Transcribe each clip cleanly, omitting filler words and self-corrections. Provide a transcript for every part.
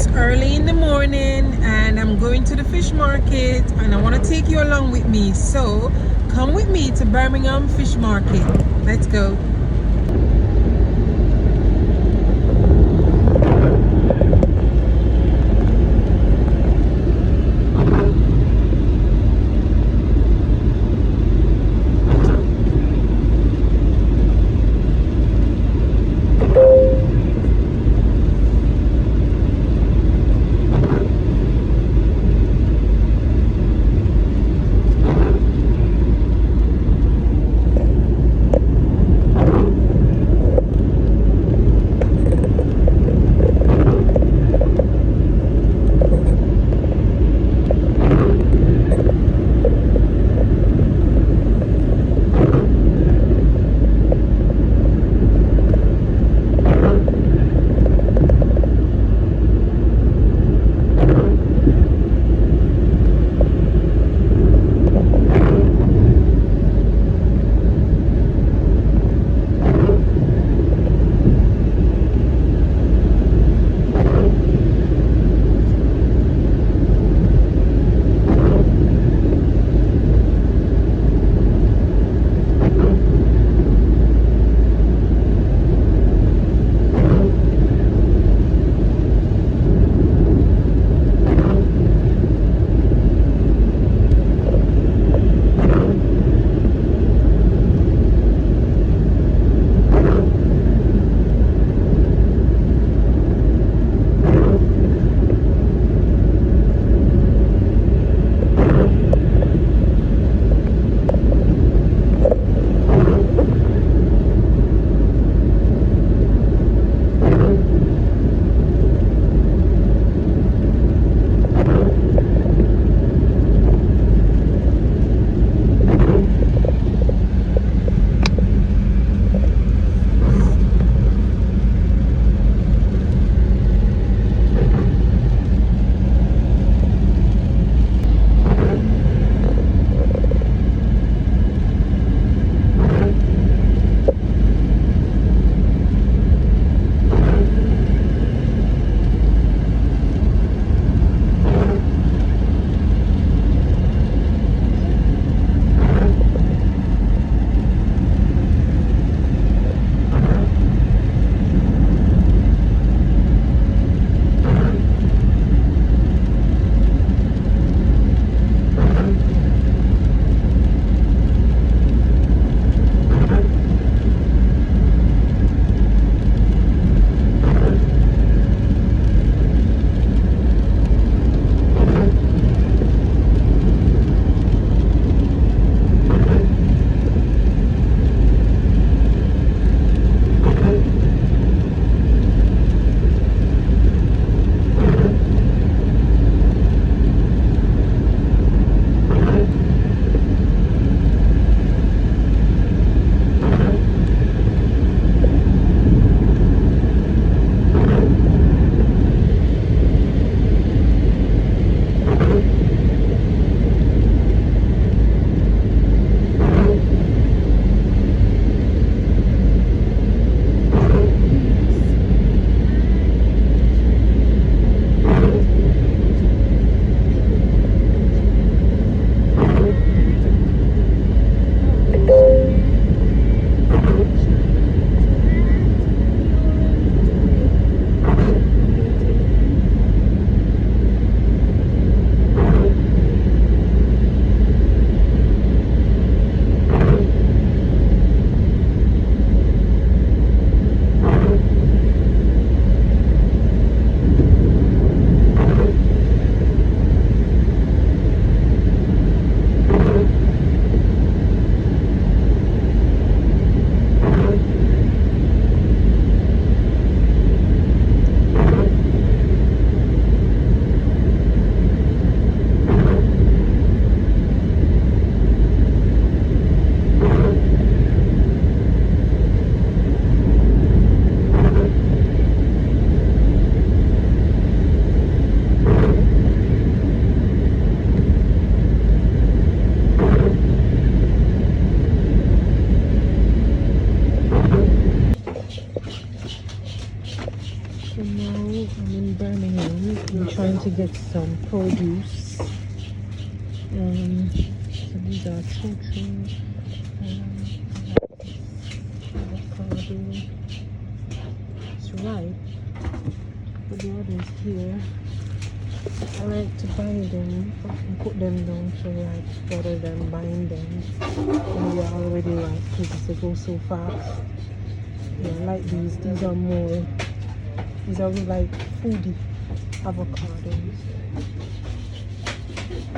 It's early in the morning and I'm going to the fish market and I want to take you along with me. So come with me to Birmingham Fish Market. Let's go. I'm trying to get some produce. So these are tofu, avocado. It's ripe, but the others here, I like to buy them and put them down to ripe rather than buying them when they're already ripe because they go so fast. Yeah, I like these. These are more. These are like foodie avocados.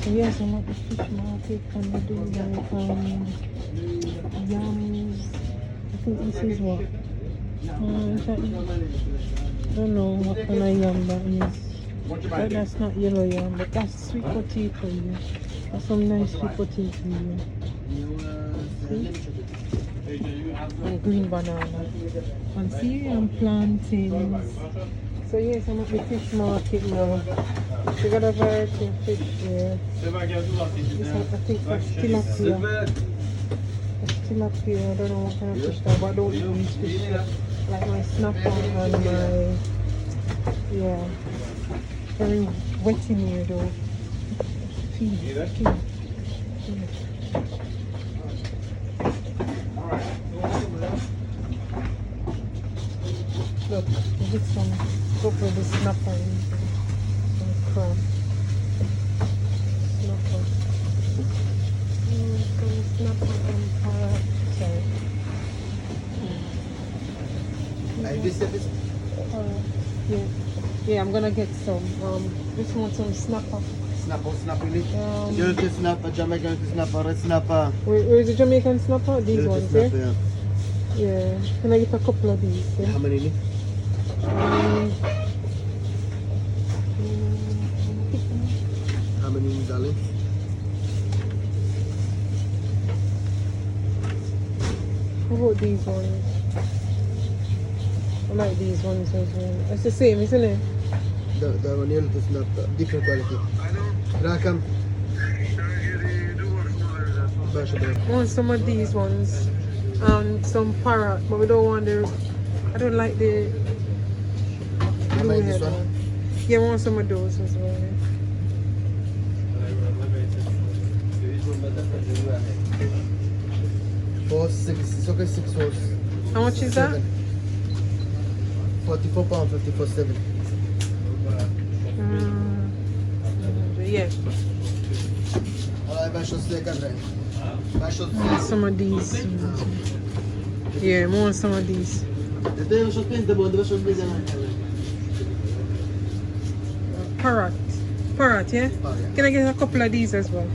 So yes, I'm at the fish market and we do like yams. I think this is what? I don't know what kind of yam that is. But that's not yellow yam, but that's sweet potato. Yeah. That's some nice sweet potato. Yeah. See? And green banana. And see, I'm plantains. So yes, I'm at the fish market now. We got a variety of fish here. I think that's tilapia. That's tilapia. I don't know what kind of fish that, but I don't eat these fish. Like my snapper and my, yeah, very wet in here though. Feed. Look, we get some, go for the snapper and some crab. Snapper. Some snapper and parrot. Sorry. Yeah. Yeah, I'm gonna get some. Just want some snapper. Snapper, really? Snapper, Jamaican snapper, red snapper. Where is the Jamaican snapper? These ones, snapper, yeah? Yeah. Can I get a couple of these? Yeah? How many? How many, darling? How about these ones? I like these ones as well. It's the same, isn't it? The one here is not different quality. Rakam. I want some of these ones and some parrot, but we don't want the. I don't like the blue head one. Yeah, I want some of those as well. Yeah. 4, 6, it's okay, 6 rolls. How much is that? £44, 54.7. Yeah. Some of these. Yeah, more some of these. Parrot. Parrot, yeah? Can I get a couple of these as well?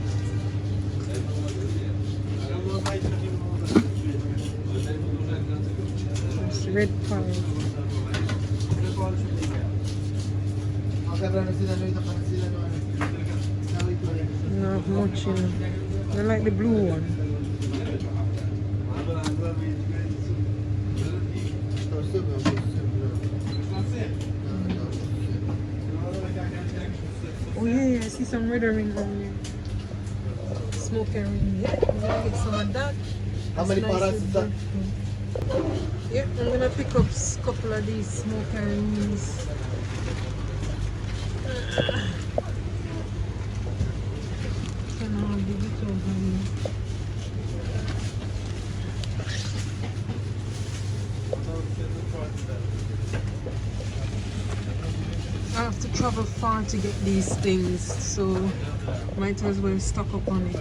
It's red parrot. Not much, you know. I like the blue one. Oh yeah, I see some red ring on here. Smoky ring. Yeah, I'm gonna get some of that. How many parrots is that? Yeah, I'm gonna pick up a couple of these smoky rings. I have to travel far to get these things, so might as well stock up on it.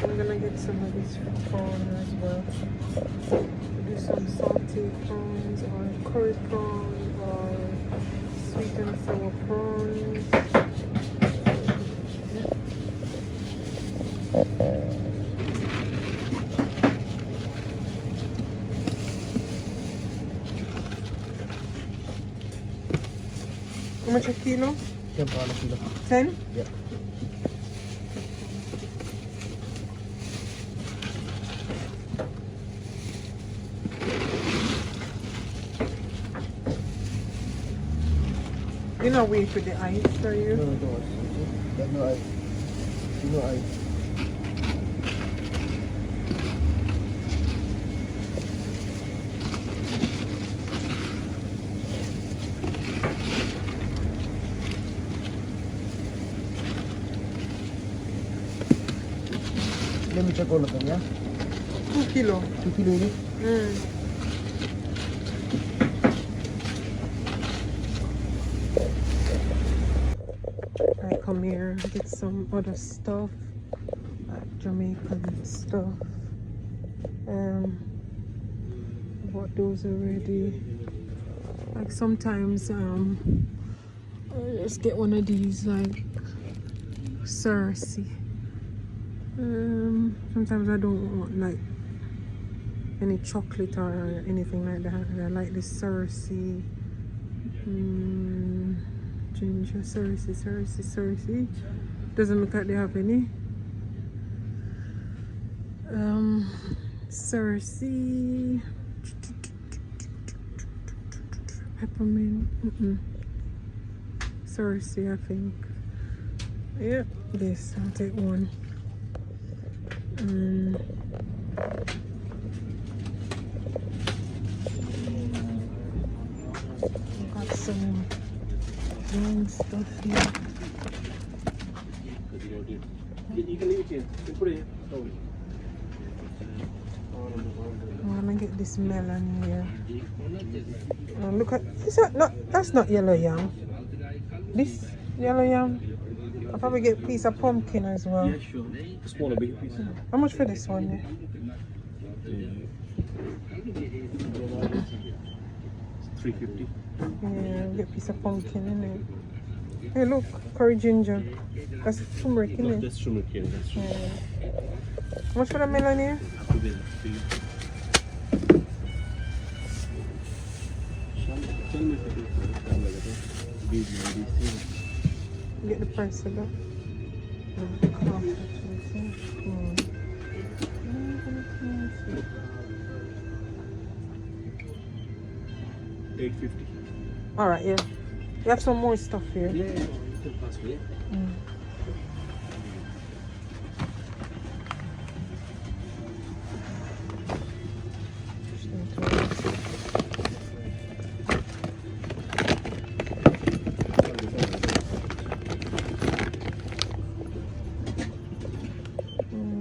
I'm gonna get some of this prawn as well. Do some salty prawns or curry prawn or sweet and sour prawns. How much a kilo? 10 pounds a kilo. 10? Yeah. You're not waiting for the ice, are you? No, no ice. No ice. let me check all of them, yeah? 2 kilo. 2 kilo each. I come here, get some other stuff, like Jamaican stuff. Bought those already. Like sometimes I just get one of these like Cersei. Sometimes I don't want like any chocolate or anything like that. I like the Cersei. Ginger, Cersei. Doesn't look like they have any. Cersei. Peppermint. Cersei, I think. Yep, this. I'll take one. Got some green stuff here. You can leave it here. You put it here. I'm gonna get this melon here. Look at is that not that's not yellow yam. This yellow yam. I'll probably get a piece of pumpkin as well. Yeah, sure. Smaller, bigger piece. How much for this one? $3.50. Yeah, get a piece of pumpkin in it. Hey, look, curry ginger. That's turmeric, isn't it? That's turmeric, yeah. That's turmeric. Yeah. How much for the melon here? Get the price of that. $8.50. All right, yeah. We have some more stuff here. Yeah, you can pass me.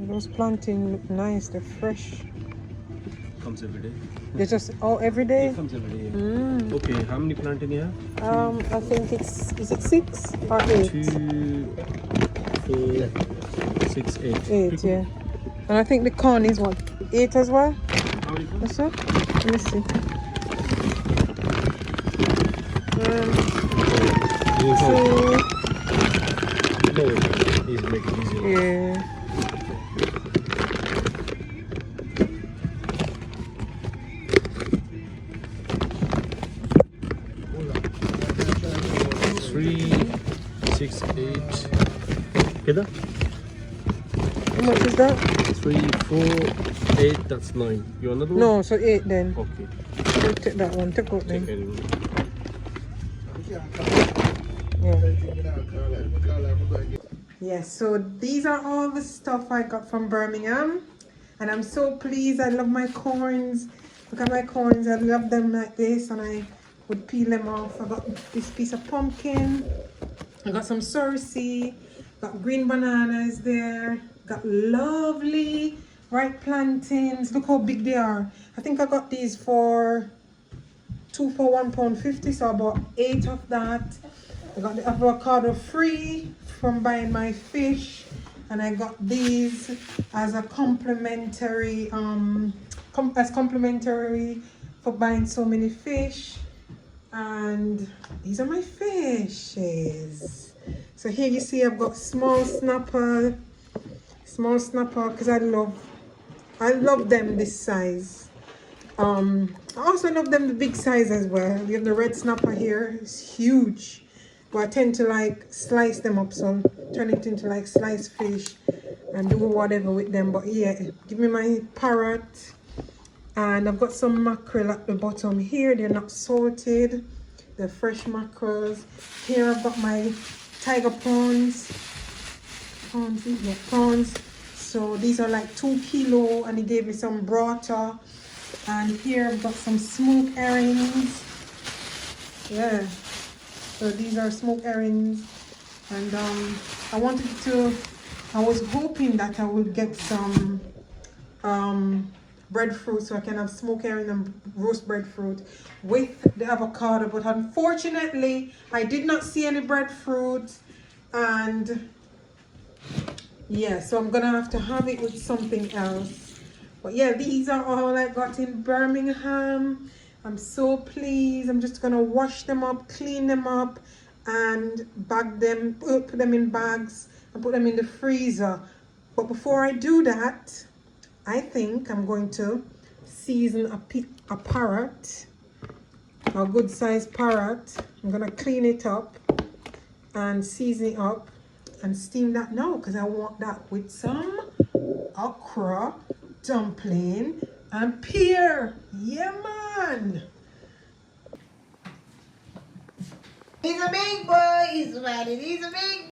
Those plantains look nice. They're fresh. Comes every day. They're just every day. It comes every day. Yeah. Okay, how many plantain you have? I think is it 6 or 8? 2, 4, 6, 8. 8, yeah. And I think the corn is what, 8 as well? How many? What's that? Let me see. He's making it easier. Yeah. How much is that? 3, 4, 8, that's 9. You want another one? No, so 8 then. Okay. We'll take that one. Take out Take then. anyone. Yeah, so these are all the stuff I got from Birmingham. And I'm so pleased. I love my corns. Look at my corns. I love them like this. And I would peel them off. I got this piece of pumpkin. I got some Cersei. Got green bananas there. Got lovely ripe plantains. Look how big they are. I think I got these for 2 for £1.50. So I bought 8 of that. I got the avocado free from buying my fish, and I got these as a complimentary complimentary for buying so many fish. And these are my fishes. So here you see I've got small snapper because I love them this size. I also love them the big size as well. We have the red snapper here. It's huge. But I tend to like slice them up, so turn it into like sliced fish and do whatever with them. But yeah, give me my parrot. And I've got some mackerel at the bottom here. They're not salted. They're fresh mackerels. Here I've got my tiger prawns. Prawns. So these are like 2 kilo, and he gave me some burrata. And here I've got some smoked herrings. Yeah. So these are smoked herrings, and I wanted to I was hoping that I would get some breadfruit so I can have smoked herring and roast breadfruit with the avocado, but unfortunately I did not see any breadfruit, and yeah, so I'm gonna have to have it with something else. But yeah, these are all I got in Birmingham. I'm so pleased. I'm just gonna wash them up, clean them up, and bag them, put them in bags and put them in the freezer. But before I do that, I think I'm going to season a parrot, a good sized parrot. I'm gonna clean it up and season it up and steam that now, because I want that with some okra, dumpling, and pear. Yeah, man. He's a big boy. He's ready. He's a big